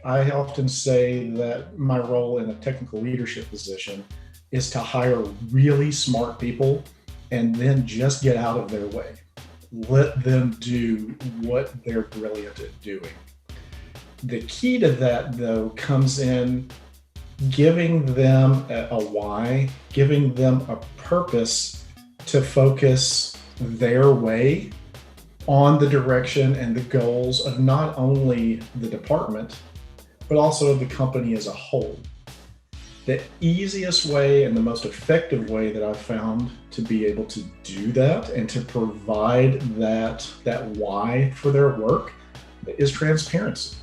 I often say that my role in a technical leadership position is to hire really smart people and then just get out of their way. Let them do what they're brilliant at doing. The key to that, though, comes in giving them a why, giving them a purpose to focus their way on the direction and the goals of not only the department, but also the company as a whole. The easiest way and the most effective way that I've found to be able to do that and to provide that why for their work is transparency.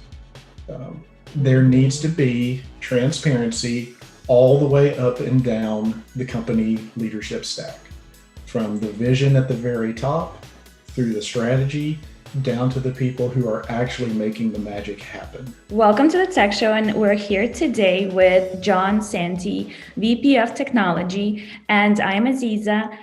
There needs to be transparency all the way up and down the company leadership stack, from the vision at the very top through the strategy down to the people who are actually making the magic happen. Welcome to the Tech Show, and we're here today with Jon Santee, VP of Technology, and I'm Aziza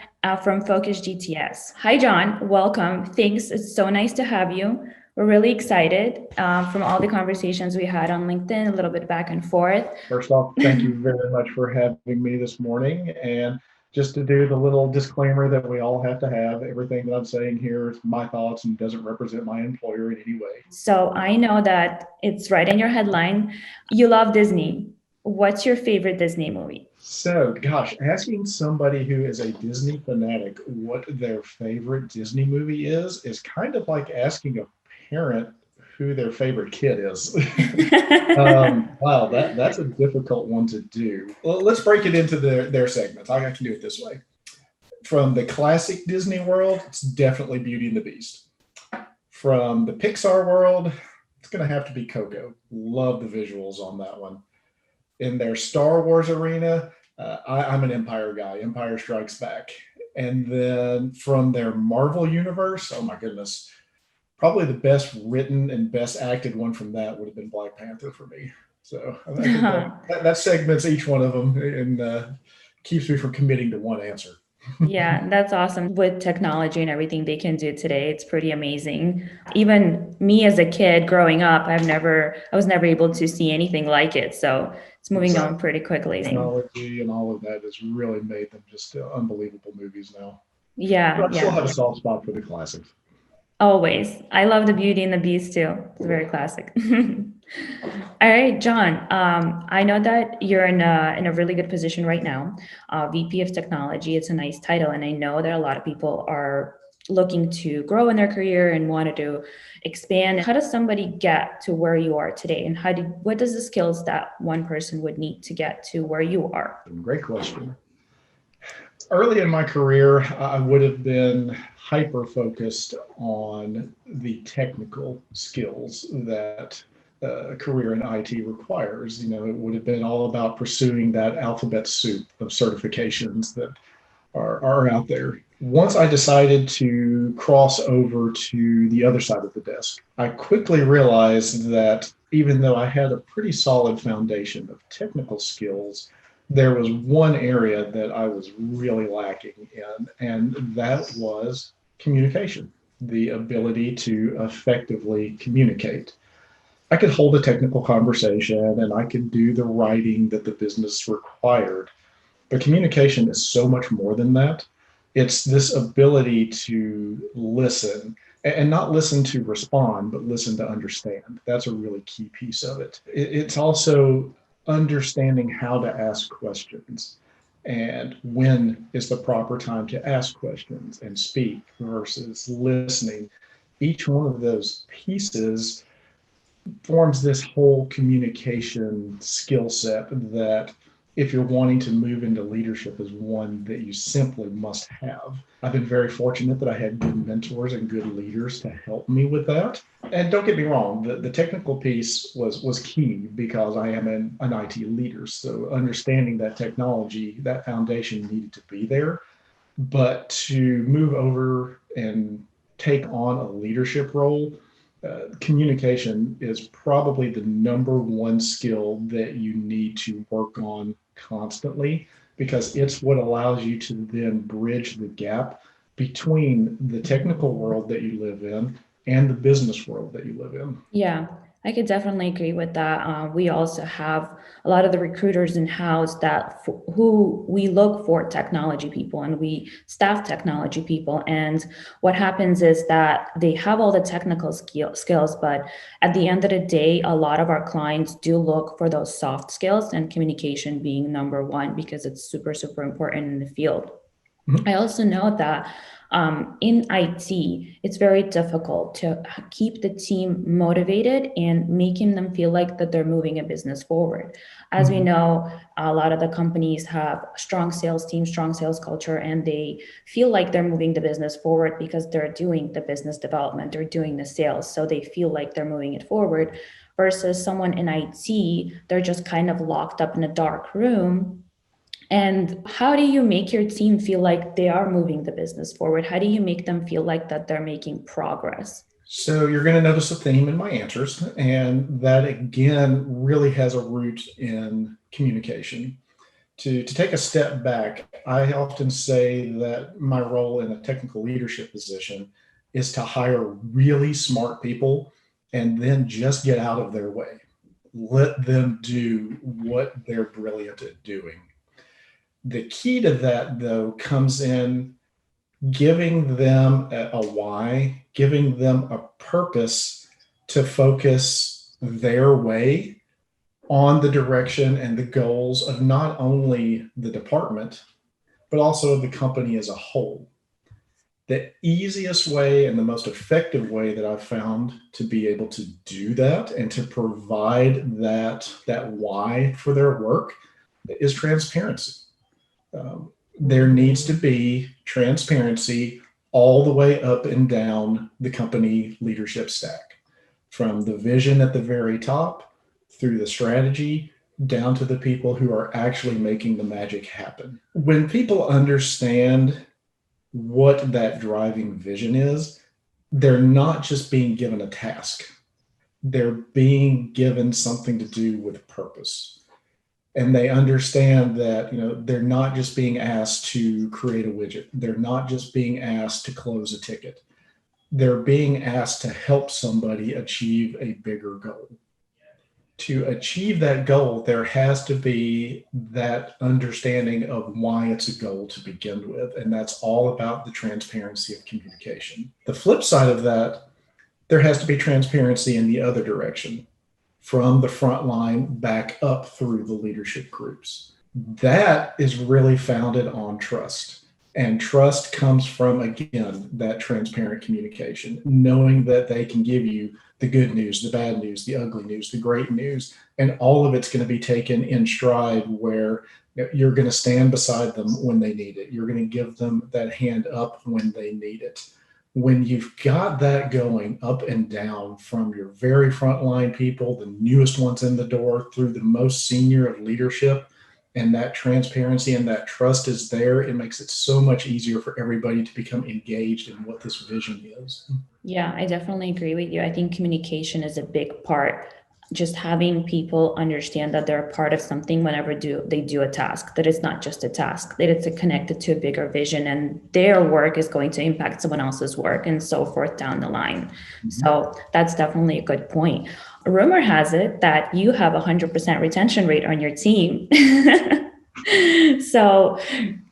from Focus GTS. Hi, Jon. Welcome. Thanks. It's so nice to have you. We're really excited from all the conversations we had on LinkedIn, a little bit back and forth. First off, thank you very much for having me this morning. And just to do the little disclaimer that we all have to have, everything that I'm saying here is my thoughts and doesn't represent my employer in any way. So I know that it's right in your headline. You love Disney. What's your favorite Disney movie? So, gosh, asking somebody who is a Disney fanatic what their favorite Disney movie is kind of like asking a parent who their favorite kid is. Wow, that's a difficult one to do. Well, let's break it into their segments. I can do it this way. From the classic Disney world, it's definitely Beauty and the Beast. From the Pixar world, it's going to have to be Coco. Love the visuals on that one. In their Star Wars arena, I'm an Empire guy. Empire Strikes Back. And then from their Marvel universe, oh my goodness, probably the best written and best acted one from that would have been Black Panther for me. So I think that segments each one of them and keeps me from committing to one answer. Yeah, that's awesome. With technology and everything they can do today, it's pretty amazing. Even me as a kid growing up, I was never able to see anything like it. So it's moving on pretty quickly. Technology and all of that has really made them just unbelievable movies now. Yeah, But I still have a soft spot for the classics. Always. I love the Beauty and the Beast too. It's very classic. All right, Jon. I know that you're in a really good position right now, VP of Technology. It's a nice title, and I know that a lot of people are looking to grow in their career and wanted to expand. How does somebody get to where you are today, and what does the skills that one person would need to get to where you are? Great question. Early in my career, I would have been hyper focused on the technical skills that a career in IT requires. You know, it would have been all about pursuing that alphabet soup of certifications that are out there. Once I decided to cross over to the other side of the desk, I quickly realized that even though I had a pretty solid foundation of technical skills, there was one area that I was really lacking in, and that was communication, the ability to effectively communicate. I could hold a technical conversation and I could do the writing that the business required, but communication is so much more than that. It's this ability to listen and not listen to respond, but listen to understand. That's a really key piece of it. It's also understanding how to ask questions and when is the proper time to ask questions and speak versus listening. Each one of those pieces forms this whole communication skill set that, if you're wanting to move into leadership, is one that you simply must have. I've been very fortunate that I had good mentors and good leaders to help me with that. And don't get me wrong, the technical piece was key because I am an IT leader. So understanding that technology, that foundation needed to be there. But to move over and take on a leadership role, communication is probably the number one skill that you need to work on constantly, because it's what allows you to then bridge the gap between the technical world that you live in and the business world that you live in. Yeah, I could definitely agree with that. We also have a lot of the recruiters in house who we look for technology people and we staff technology people. And what happens is that they have all the technical skills, but at the end of the day, a lot of our clients do look for those soft skills, and communication being number one because it's super, super important in the field. Mhm. I also know that in IT, it's very difficult to keep the team motivated and making them feel like that they're moving a business forward. As we Mhm. know, a lot of the companies have strong sales teams, strong sales culture, and they feel like they're moving the business forward because they're doing the business development, they're doing the sales, so they feel like they're moving it forward. Versus someone in IT, they're just kind of locked up in a dark room. And how do you make your team feel like they are moving the business forward? How do you make them feel like that they're making progress? So you're going to notice a theme in my answers, and that again really has a root in communication. To take a step back, I often say that my role in a technical leadership position is to hire really smart people and then just get out of their way. Let them do what they're brilliant at doing. The key to that, though, comes in giving them a why, giving them a purpose to focus their way on the direction and the goals of not only the department, but also of the company as a whole. The easiest way and the most effective way that I've found to be able to do that and to provide that why for their work is transparency. There needs to be transparency all the way up and down the company leadership stack, from the vision at the very top through the strategy down to the people who are actually making the magic happen. When people understand what that driving vision is, they're not just being given a task, they're being given something to do with purpose. And they understand that, they're not just being asked to create a widget, they're not just being asked to close a ticket, they're being asked to help somebody achieve a bigger goal. To achieve that goal, there has to be that understanding of why it's a goal to begin with. And that's all about the transparency of communication. The flip side of that, there has to be transparency in the other direction, from the front line back up through the leadership groups. That is really founded on trust. And trust comes from, again, that transparent communication, knowing that they can give you the good news, the bad news, the ugly news, the great news, and all of it's going to be taken in stride where you're going to stand beside them when they need it. You're going to give them that hand up when they need it. When you've got that going up and down from your very frontline people, the newest ones in the door, through the most senior of leadership, and that transparency and that trust is there, it makes it so much easier for everybody to become engaged in what this vision is. Yeah, I definitely agree with you. I think communication is a big part. Just having people understand that they're a part of something whenever they do a task, that it's not just a task, that it's connected to a bigger vision and their work is going to impact someone else's work and so forth down the line. So that's definitely a good point. Rumor has it that you have 100% retention rate on your team. So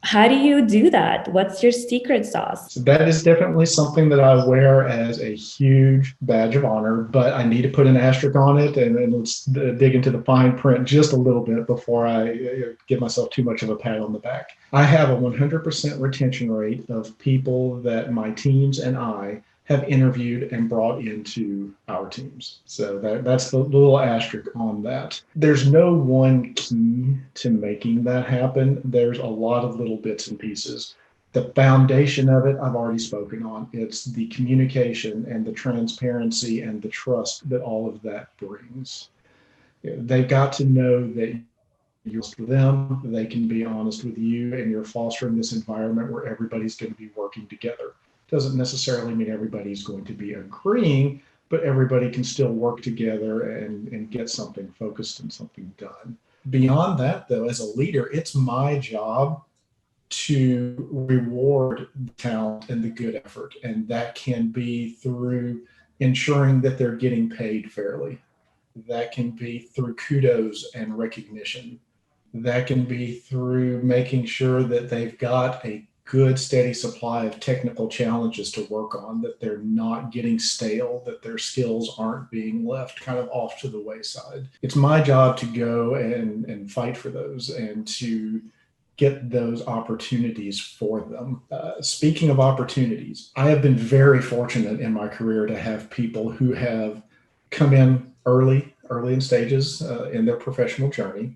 how do you do that? What's your secret sauce? So that is definitely something that I wear as a huge badge of honor, but I need to put an asterisk on it, and let's dig into the fine print just a little bit before I give myself too much of a pat on the back. I have a 100% retention rate of people that my teams and I have interviewed and brought into our teams. So that's the little asterisk on that. There's no one key to making that happen. There's a lot of little bits and pieces. The foundation of it, I've already spoken on. It's the communication and the transparency and the trust that all of that brings. They've got to know that you're honest with them, they can be honest with you, and you're fostering this environment where everybody's going to be working together. Doesn't necessarily mean everybody's going to be agreeing, but everybody can still work together and get something focused and something done. Beyond that, though, as a leader, it's my job to reward the talent and the good effort. And that can be through ensuring that they're getting paid fairly. That can be through kudos and recognition. That can be through making sure that they've got a good, steady supply of technical challenges to work on, that they're not getting stale, that their skills aren't being left kind of off to the wayside. It's my job to go and fight for those and to get those opportunities for them. Speaking of opportunities, I have been very fortunate in my career to have people who have come in early in stages in their professional journey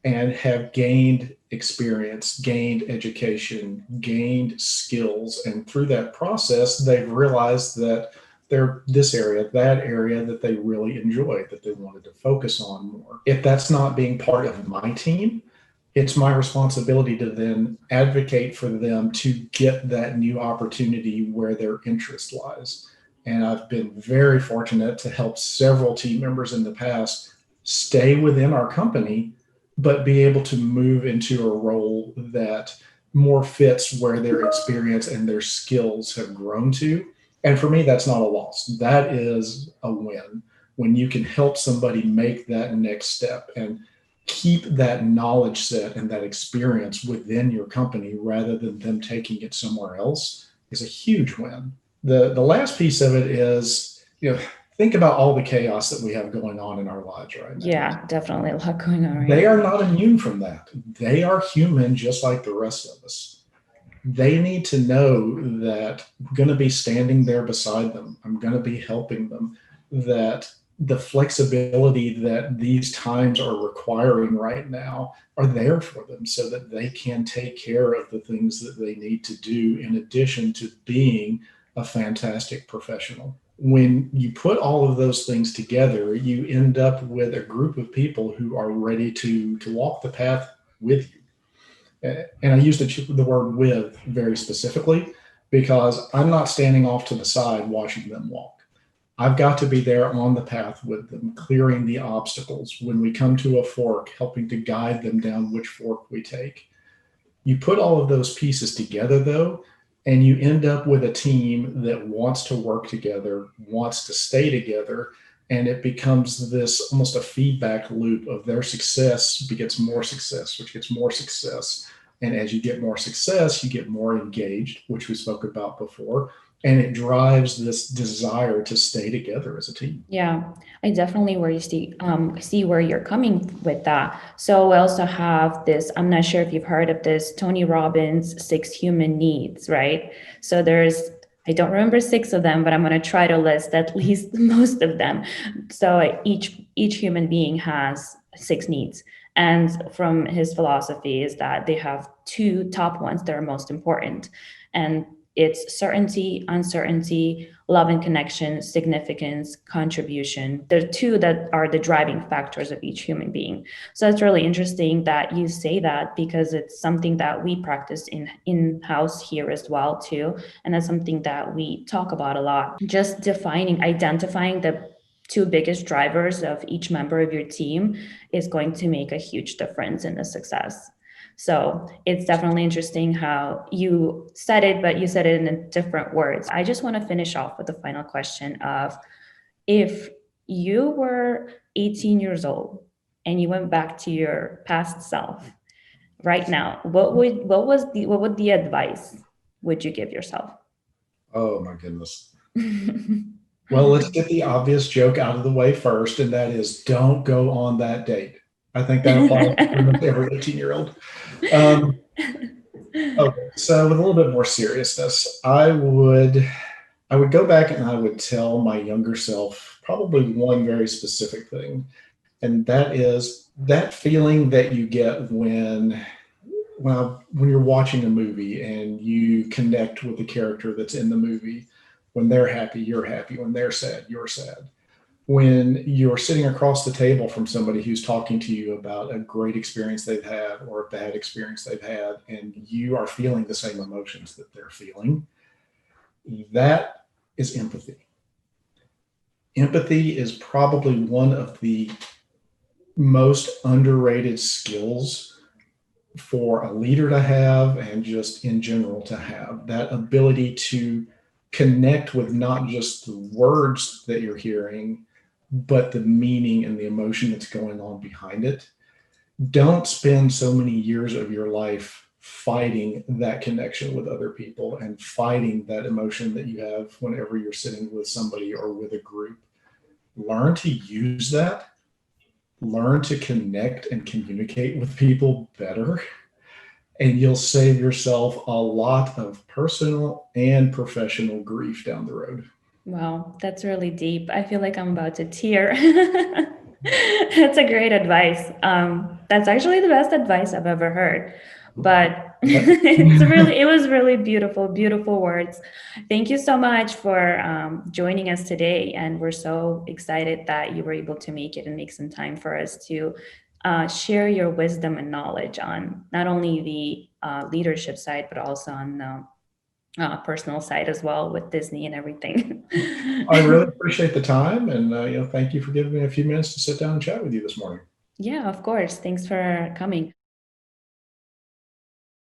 and have gained experience, gained education, gained skills. And through that process, they've realized that they're this area, that area that they really enjoy, that they wanted to focus on more. If that's not being part of my team, it's my responsibility to then advocate for them to get that new opportunity where their interest lies. And I've been very fortunate to help several team members in the past stay within our company, but be able to move into a role that more fits where their experience and their skills have grown to. And for me, that's not a loss. That is a win when you can help somebody make that next step and keep that knowledge set and that experience within your company rather than them taking it somewhere else is a huge win. The last piece of it is, think about all the chaos that we have going on in our lives right now. Yeah, definitely a lot going on right They now. are not immune from that. They are human just like the rest of us. They need to know that I'm going to be standing there beside them. I'm going to be helping them, that the flexibility that these times are requiring right now are there for them so that they can take care of the things that they need to do in addition to being a fantastic professional. When you put all of those things together, you end up with a group of people who are ready to walk the path with you. And I use the word with very specifically because I'm not standing off to the side watching them walk. I've got to be there on the path with them, clearing the obstacles. When we come to a fork, helping to guide them down which fork we take. You put all of those pieces together, though, and you end up with a team that wants to work together, wants to stay together, and it becomes this almost a feedback loop of their success begets more success, which gets more success. And as you get more success, you get more engaged, which we spoke about before. And it drives this desire to stay together as a team. Yeah, I definitely where you see where you're coming with that. So we also have this, I'm not sure if you've heard of this, Tony Robbins' 6 human needs, right? So I don't remember 6 of them, but I'm going to try to list at least most of them. So each human being has 6 needs. And from his philosophy is that they have 2 top ones that are most important. And it's certainty, uncertainty, love and connection, significance, contribution. There are 2 that are the driving factors of each human being. So it's really interesting that you say that because it's something that we practice in-house here as well too. And that's something that we talk about a lot. Just identifying the 2 biggest drivers of each member of your team is going to make a huge difference in the success. So it's definitely interesting how you said it, but you said it in different words. I just want to finish off with the final question of, if you were 18 years old and you went back to your past self right now, what would the advice would you give yourself? Oh my goodness. Well, let's get the obvious joke out of the way first, and that is don't go on that date. I think that applies to pretty much every 18-year-old. Okay, so with a little bit more seriousness, I would go back and I would tell my younger self probably one very specific thing, and that is that feeling that you get when you're watching a movie and you connect with the character that's in the movie. When they're happy, you're happy. When they're sad, you're sad. When you're sitting across the table from somebody who's talking to you about a great experience they've had or a bad experience they've had, and you are feeling the same emotions that they're feeling, that is empathy. Empathy is probably one of the most underrated skills for a leader to have and just in general to have. That ability to connect with not just the words that you're hearing, but the meaning and the emotion that's going on behind it. Don't spend so many years of your life fighting that connection with other people and fighting that emotion that you have whenever you're sitting with somebody or with a group. Learn to use that, learn to connect and communicate with people better, and you'll save yourself a lot of personal and professional grief down the road. Wow, that's really deep. I feel like I'm about to tear. That's a great advice. That's actually the best advice I've ever heard. But it was really beautiful, beautiful words. Thank you so much for joining us today. And we're so excited that you were able to make it and make some time for us to share your wisdom and knowledge on not only the leadership side, but also on the personal side as well with Disney and everything. I really appreciate the time, and thank you for giving me a few minutes to sit down and chat with you this morning. Yeah, of course. Thanks for coming.